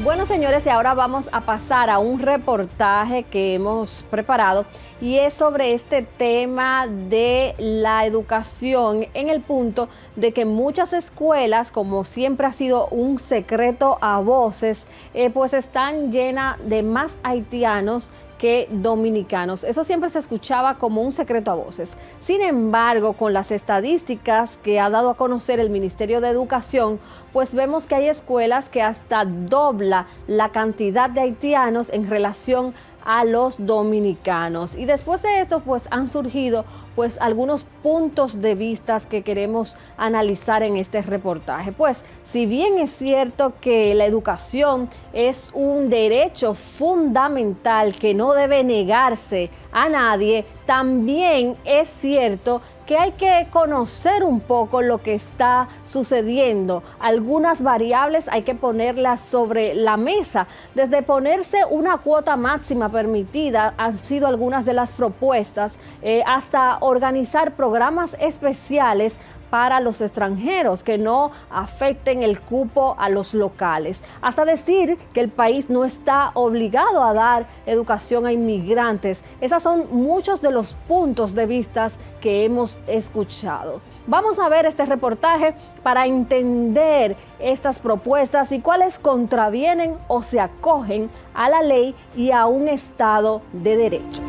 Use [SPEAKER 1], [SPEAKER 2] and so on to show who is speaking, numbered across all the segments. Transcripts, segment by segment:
[SPEAKER 1] Bueno, señores, y ahora vamos a pasar a un reportaje que hemos preparado y es sobre este tema de la educación en el punto de que muchas escuelas, como siempre ha sido un secreto a voces, pues están llenas de más haitianos que dominicanos. Eso siempre se escuchaba como un secreto a voces. Sin embargo, con las estadísticas que ha dado a conocer el Ministerio de Educación, pues vemos que hay escuelas que hasta dobla la cantidad de haitianos en relación a los dominicanos. Y después de esto, pues han surgido pues algunos puntos de vista que queremos analizar en este reportaje. Pues si bien es cierto que la educación es un derecho fundamental que no debe negarse a nadie, también es cierto que hay que conocer un poco lo que está sucediendo. Algunas variables hay que ponerlas sobre la mesa. Desde ponerse una cuota máxima permitida, han sido algunas de las propuestas, hasta organizar programas especiales para los extranjeros que no afecten el cupo a los locales, hasta decir que el país no está obligado a dar educación a inmigrantes. Esos son muchos de los puntos de vista que hemos escuchado. Vamos a ver este reportaje para entender estas propuestas y cuáles contravienen o se acogen a la ley y a un Estado de Derecho.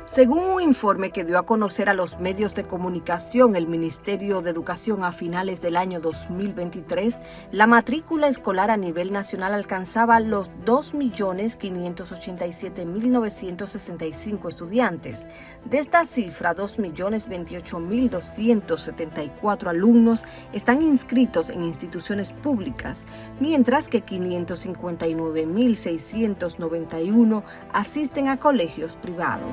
[SPEAKER 2] Según un informe que dio a conocer a los medios de comunicación el Ministerio de Educación a finales del año 2023, la matrícula escolar a nivel nacional alcanzaba los 2.587.965 estudiantes. De esta cifra, 2.028.274 alumnos están inscritos en instituciones públicas, mientras que 559.691 asisten a colegios privados.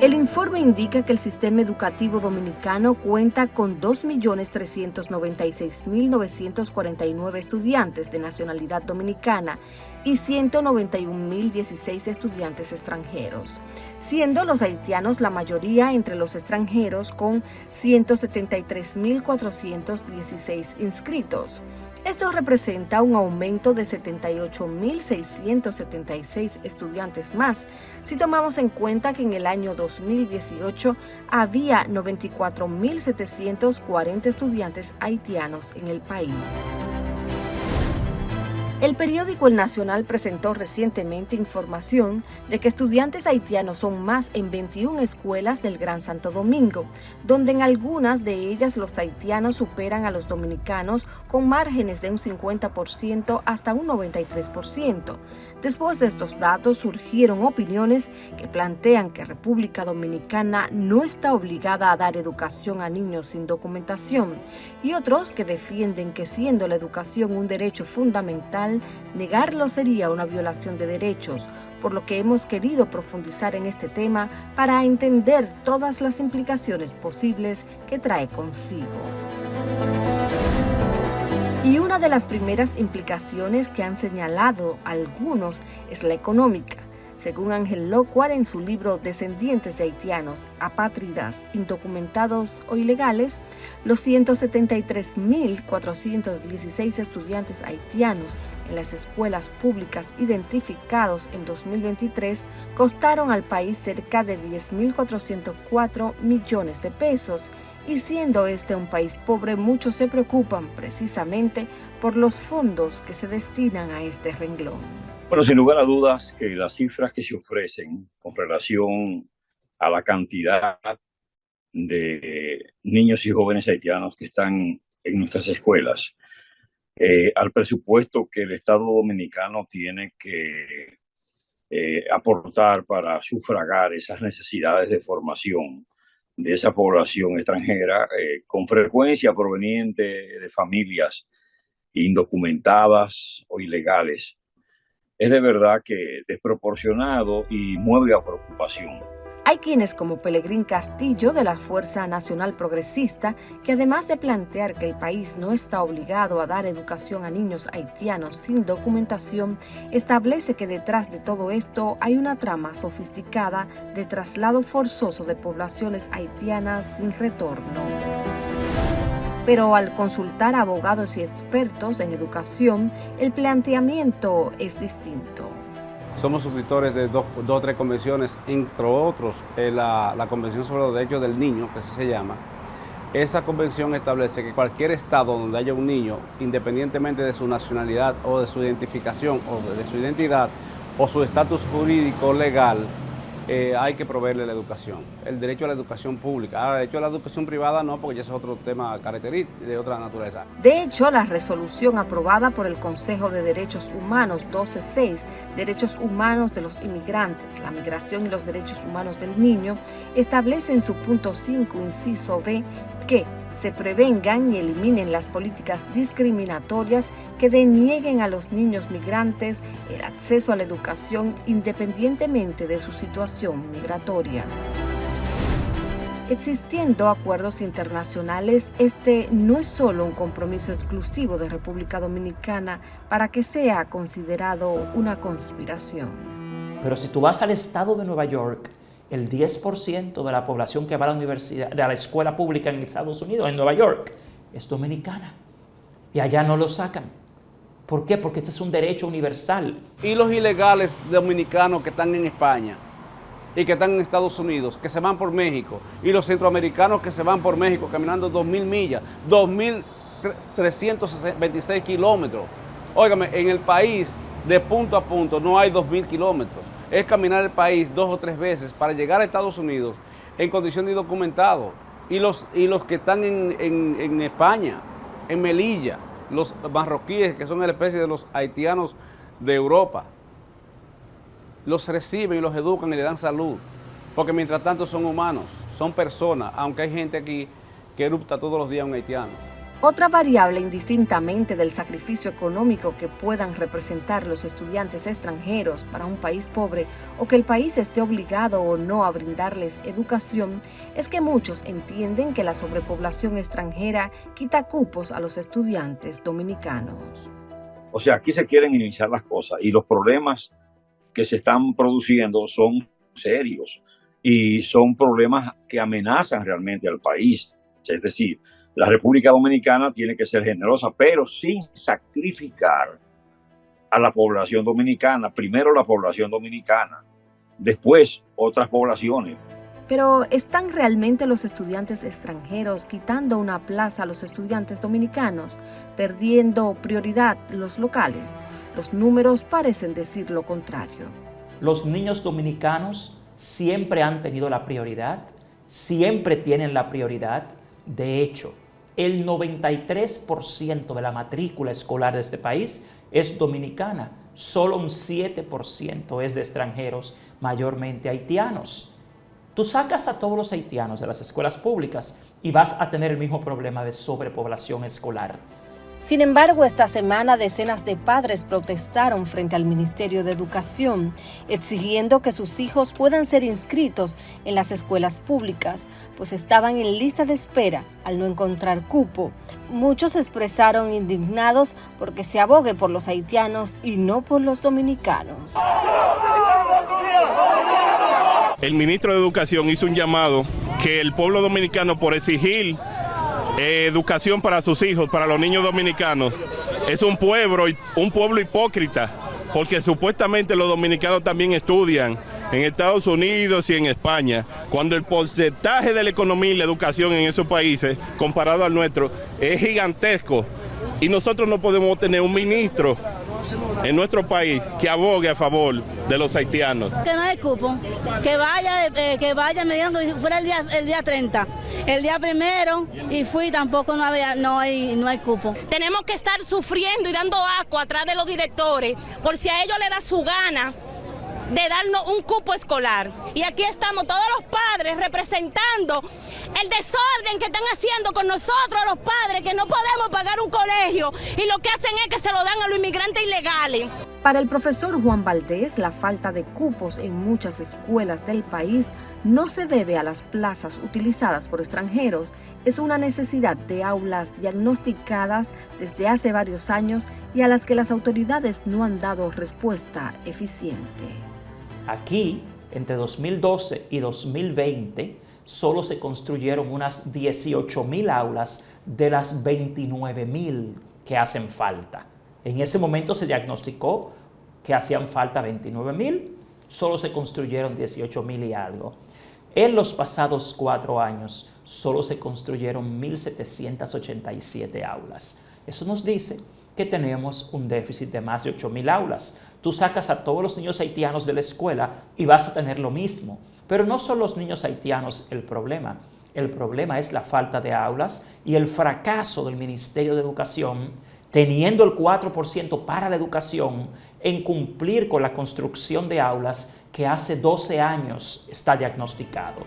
[SPEAKER 2] El informe indica que el sistema educativo dominicano cuenta con 2.396.949 estudiantes de nacionalidad dominicana y 191.016 estudiantes extranjeros, siendo los haitianos la mayoría entre los extranjeros con 173.416 inscritos. Esto representa un aumento de 78.676 estudiantes más, si tomamos en cuenta que en el año 2018 había 94.740 estudiantes haitianos en el país. El periódico El Nacional presentó recientemente información de que estudiantes haitianos son más en 21 escuelas del Gran Santo Domingo, donde en algunas de ellas los haitianos superan a los dominicanos con márgenes de un 50% hasta un 93%. Después de estos datos surgieron opiniones que plantean que República Dominicana no está obligada a dar educación a niños sin documentación y otros que defienden que siendo la educación un derecho fundamental, negarlo sería una violación de derechos, por lo que hemos querido profundizar en este tema para entender todas las implicaciones posibles que trae consigo. Y una de las primeras implicaciones que han señalado algunos es la económica. Según Ángel Locuar en su libro Descendientes de haitianos, apátridas, indocumentados o ilegales, los 173.416 estudiantes haitianos en las escuelas públicas identificados en 2023 costaron al país cerca de 10.404 millones de pesos. Y siendo este un país pobre, muchos se preocupan precisamente por los fondos que se destinan a este renglón.
[SPEAKER 3] Bueno, sin lugar a dudas que las cifras que se ofrecen con relación a la cantidad de niños y jóvenes haitianos que están en nuestras escuelas, al presupuesto que el Estado Dominicano tiene que aportar para sufragar esas necesidades de formación de esa población extranjera, con frecuencia proveniente de familias indocumentadas o ilegales, es de verdad que desproporcionado y mueve a preocupación.
[SPEAKER 2] Hay quienes, como Pelegrín Castillo de la Fuerza Nacional Progresista, que además de plantear que el país no está obligado a dar educación a niños haitianos sin documentación, establece que detrás de todo esto hay una trama sofisticada de traslado forzoso de poblaciones haitianas sin retorno. Pero al consultar a abogados y expertos en educación, el planteamiento es distinto.
[SPEAKER 4] Somos suscriptores de dos o tres convenciones, entre otros la Convención sobre los Derechos del Niño, que así se llama. Esa convención establece que cualquier estado donde haya un niño, independientemente de su nacionalidad o de su identificación o de su identidad o su estatus jurídico legal, hay que proveerle la educación, el derecho a la educación pública. Ahora, el derecho a la educación privada no, porque ya es otro tema característico de otra naturaleza.
[SPEAKER 2] De hecho, la resolución aprobada por el Consejo de Derechos Humanos 12.6, Derechos Humanos de los Inmigrantes, la Migración y los Derechos Humanos del Niño, establece en su punto 5, inciso B, que se prevengan y eliminen las políticas discriminatorias que denieguen a los niños migrantes el acceso a la educación independientemente de su situación migratoria. Existiendo acuerdos internacionales, este no es solo un compromiso exclusivo de República Dominicana para que sea considerado una conspiración.
[SPEAKER 5] Pero si tú vas al estado de Nueva York, el 10% de la población que va a la universidad, de la escuela pública en Estados Unidos, en Nueva York, es dominicana. Y allá no lo sacan. ¿Por qué? Porque este es un derecho universal.
[SPEAKER 4] Y los ilegales dominicanos que están en España y que están en Estados Unidos, que se van por México, y los centroamericanos que se van por México caminando 2.000 millas, 2.326 kilómetros. Óigame, en el país de punto a punto no hay 2.000 kilómetros. Es caminar el país 2 o 3 veces para llegar a Estados Unidos en condición de indocumentado. Y los que están en España, en Melilla, los marroquíes, que son la especie de los haitianos de Europa, los reciben y los educan y le dan salud. Porque mientras tanto son humanos, son personas, aunque hay gente aquí que erupta todos los días un haitiano.
[SPEAKER 2] Otra variable, indistintamente del sacrificio económico que puedan representar los estudiantes extranjeros para un país pobre o que el país esté obligado o no a brindarles educación, es que muchos entienden que la sobrepoblación extranjera quita cupos a los estudiantes dominicanos.
[SPEAKER 3] O sea, aquí se quieren iniciar las cosas y los problemas que se están produciendo son serios y son problemas que amenazan realmente al país. Es decir, la República Dominicana tiene que ser generosa, pero sin sacrificar a la población dominicana. Primero la población dominicana, después otras poblaciones.
[SPEAKER 2] Pero ¿están realmente los estudiantes extranjeros quitando una plaza a los estudiantes dominicanos, perdiendo prioridad los locales? Los números parecen decir lo contrario.
[SPEAKER 5] Los niños dominicanos siempre han tenido la prioridad, siempre tienen la prioridad. De hecho, el 93% de la matrícula escolar de este país es dominicana. Solo un 7% es de extranjeros, mayormente haitianos. Tú sacas a todos los haitianos de las escuelas públicas y vas a tener el mismo problema de sobrepoblación escolar.
[SPEAKER 2] Sin embargo, esta semana decenas de padres protestaron frente al Ministerio de Educación, exigiendo que sus hijos puedan ser inscritos en las escuelas públicas, pues estaban en lista de espera al no encontrar cupo. Muchos se expresaron indignados porque se abogue por los haitianos y no por los dominicanos.
[SPEAKER 6] El ministro de Educación hizo un llamado que el pueblo dominicano, por exigir educación para sus hijos, para los niños dominicanos, es un pueblo hipócrita, porque supuestamente los dominicanos también estudian en Estados Unidos y en España, cuando el porcentaje de la economía y la educación en esos países, comparado al nuestro, es gigantesco. Y nosotros no podemos tener un ministro en nuestro país que abogue a favor de los haitianos.
[SPEAKER 7] Que no hay cupo, que vaya, me dijeron que fuera el día 30, el día primero, y fui, tampoco no hay cupo.
[SPEAKER 8] Tenemos que estar sufriendo y dando asco atrás de los directores, por si a ellos les da su gana de darnos un cupo escolar. Y aquí estamos todos los padres representando el desorden que están haciendo con nosotros los padres, que no podemos pagar un colegio y lo que hacen es que se lo dan a los inmigrantes ilegales.
[SPEAKER 2] Para el profesor Juan Valdés, la falta de cupos en muchas escuelas del país no se debe a las plazas utilizadas por extranjeros, es una necesidad de aulas diagnosticadas desde hace varios años y a las que las autoridades no han dado respuesta eficiente.
[SPEAKER 5] Aquí, entre 2012 y 2020, solo se construyeron unas 18,000 aulas de las 29,000 que hacen falta. En ese momento se diagnosticó que hacían falta 29,000, solo se construyeron 18,000 y algo. En los pasados 4 años, solo se construyeron 1,787 aulas. Eso nos dice que tenemos un déficit de más de 8,000 aulas. Tú sacas a todos los niños haitianos de la escuela y vas a tener lo mismo. Pero no son los niños haitianos el problema. El problema es la falta de aulas y el fracaso del Ministerio de Educación, teniendo el 4% para la educación, en cumplir con la construcción de aulas que hace 12 años está diagnosticado.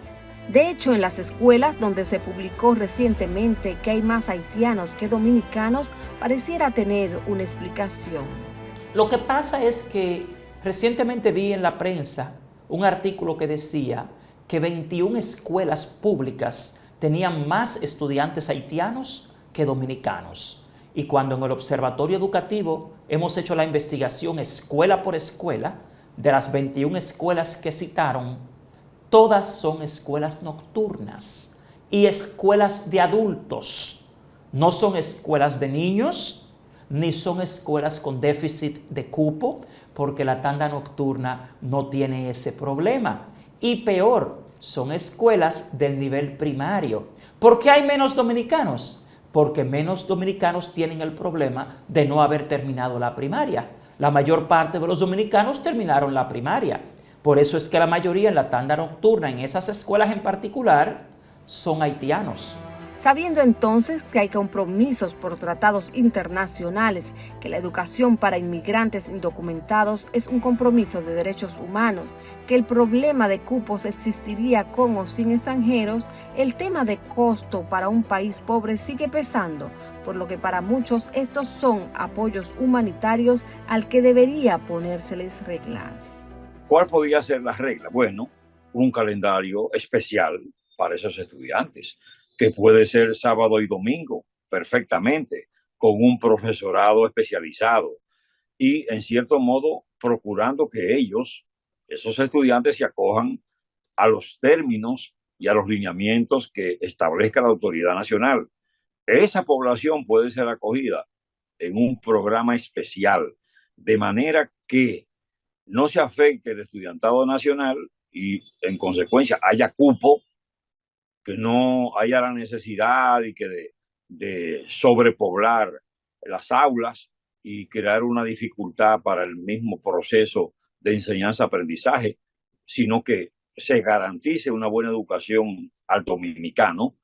[SPEAKER 2] De hecho, en las escuelas donde se publicó recientemente que hay más haitianos que dominicanos, pareciera tener una explicación.
[SPEAKER 5] Lo que pasa es que recientemente vi en la prensa un artículo que decía que 21 escuelas públicas tenían más estudiantes haitianos que dominicanos. Y cuando en el Observatorio Educativo hemos hecho la investigación escuela por escuela, de las 21 escuelas que citaron, todas son escuelas nocturnas y escuelas de adultos. No son escuelas de niños, ni son escuelas con déficit de cupo, porque la tanda nocturna no tiene ese problema. Y peor, son escuelas del nivel primario. ¿Por qué hay menos dominicanos? Porque menos dominicanos tienen el problema de no haber terminado la primaria. La mayor parte de los dominicanos terminaron la primaria. Por eso es que la mayoría en la tanda nocturna, en esas escuelas en particular, son haitianos.
[SPEAKER 2] Sabiendo entonces que hay compromisos por tratados internacionales, que la educación para inmigrantes indocumentados es un compromiso de derechos humanos, que el problema de cupos existiría con o sin extranjeros, el tema de costo para un país pobre sigue pesando, por lo que para muchos estos son apoyos humanitarios al que debería ponérseles reglas.
[SPEAKER 3] ¿Cuál podría ser la regla? Bueno, un calendario especial para esos estudiantes, que puede ser sábado y domingo perfectamente, con un profesorado especializado y, en cierto modo, procurando que ellos, esos estudiantes, se acojan a los términos y a los lineamientos que establezca la autoridad nacional. Esa población puede ser acogida en un programa especial, de manera que no se afecte el estudiantado nacional y, en consecuencia, haya cupo, que no haya la necesidad y que de sobrepoblar las aulas y crear una dificultad para el mismo proceso de enseñanza-aprendizaje, sino que se garantice una buena educación al dominicano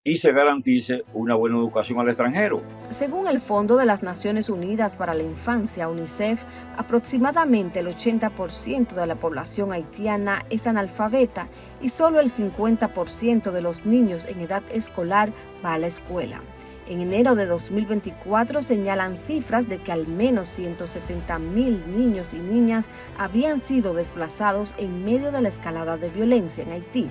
[SPEAKER 3] y se garantice una buena educación al extranjero.
[SPEAKER 2] Según el Fondo de las Naciones Unidas para la Infancia, UNICEF, aproximadamente el 80% de la población haitiana es analfabeta y solo el 50% de los niños en edad escolar va a la escuela. En enero de 2024 señalan cifras de que al menos 170,000 niños y niñas habían sido desplazados en medio de la escalada de violencia en Haití,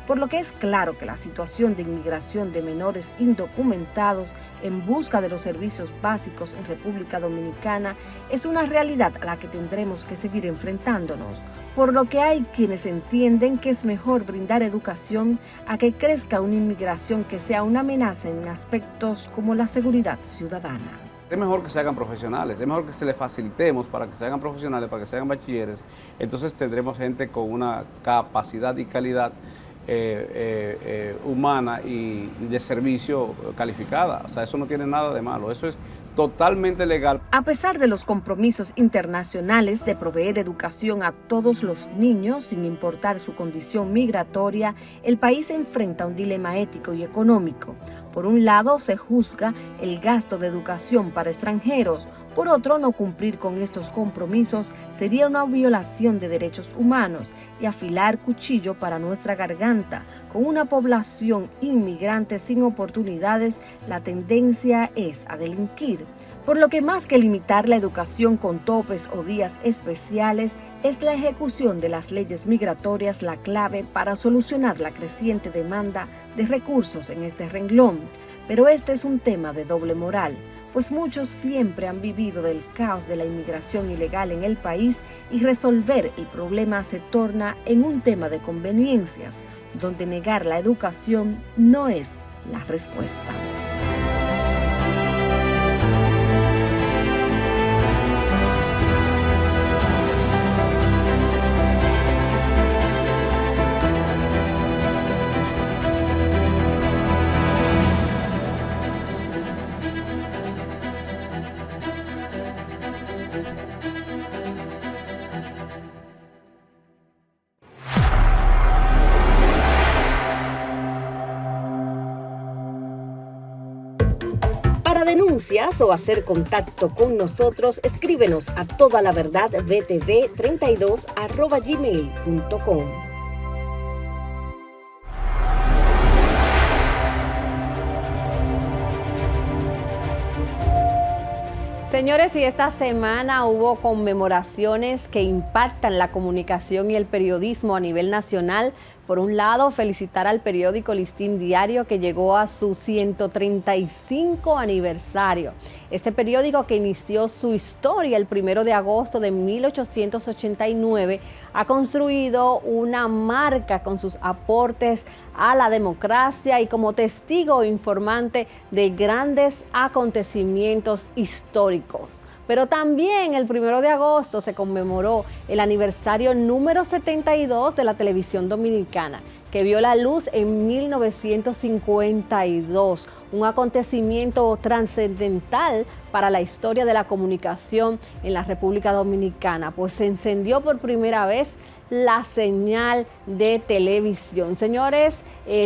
[SPEAKER 2] por lo que es claro que la situación de inmigración de menores indocumentados en busca de los servicios básicos en República Dominicana es una realidad a la que tendremos que seguir enfrentándonos, por lo que hay quienes entienden que es mejor brindar educación a que crezca una inmigración que sea una amenaza en aspectos como la seguridad ciudadana.
[SPEAKER 4] Es mejor que se hagan profesionales, es mejor que se les facilitemos para que se hagan profesionales, para que se hagan bachilleres. Entonces tendremos gente con una capacidad y calidad humana y de servicio calificada. O sea, eso no tiene nada de malo, eso es totalmente legal.
[SPEAKER 2] A pesar de los compromisos internacionales de proveer educación a todos los niños, sin importar su condición migratoria, el país enfrenta un dilema ético y económico. Por un lado, se juzga el gasto de educación para extranjeros. Por otro, no cumplir con estos compromisos sería una violación de derechos humanos y afilar cuchillo para nuestra garganta. Con una población inmigrante sin oportunidades, la tendencia es a delinquir. Por lo que más que limitar la educación con topes o días especiales, es la ejecución de las leyes migratorias la clave para solucionar la creciente demanda de recursos en este renglón. Pero este es un tema de doble moral, pues muchos siempre han vivido del caos de la inmigración ilegal en el país y resolver el problema se torna en un tema de conveniencias, donde negar la educación no es la respuesta. Para denuncias o hacer contacto con nosotros, escríbenos a todalaverdadbtv32@gmail.com.
[SPEAKER 1] Señores, y esta semana hubo conmemoraciones que impactan la comunicación y el periodismo a nivel nacional. Por un lado, felicitar al periódico Listín Diario, que llegó a su 135 aniversario. Este periódico, que inició su historia el 1 de agosto de 1889, ha construido una marca con sus aportes a la democracia y como testigo informante de grandes acontecimientos históricos. Pero también el 1 de agosto se conmemoró el aniversario número 72 de la televisión dominicana, que vio la luz en 1952, un acontecimiento trascendental para la historia de la comunicación en la República Dominicana, pues se encendió por primera vez la señal de televisión. Señores,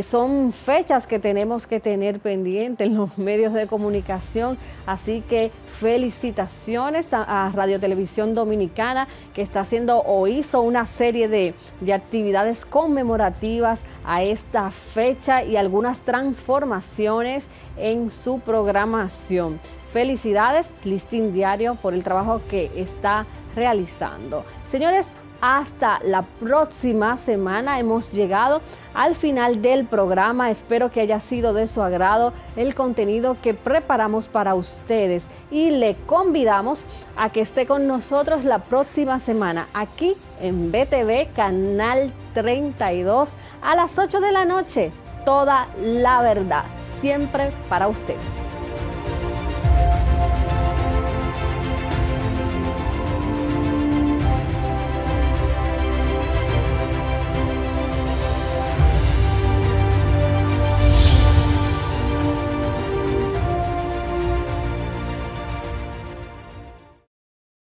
[SPEAKER 1] son fechas que tenemos que tener pendientes en los medios de comunicación, así que felicitaciones a Radio Televisión Dominicana, que está haciendo o hizo una serie de actividades conmemorativas a esta fecha y algunas transformaciones en su programación. Felicidades, Listín Diario, por el trabajo que está realizando. Señores, hasta la próxima semana. Hemos llegado al final del programa. Espero que haya sido de su agrado el contenido que preparamos para ustedes y le convidamos a que esté con nosotros la próxima semana aquí en BTV Canal 32 a las 8 de la noche. Toda la verdad, siempre para usted.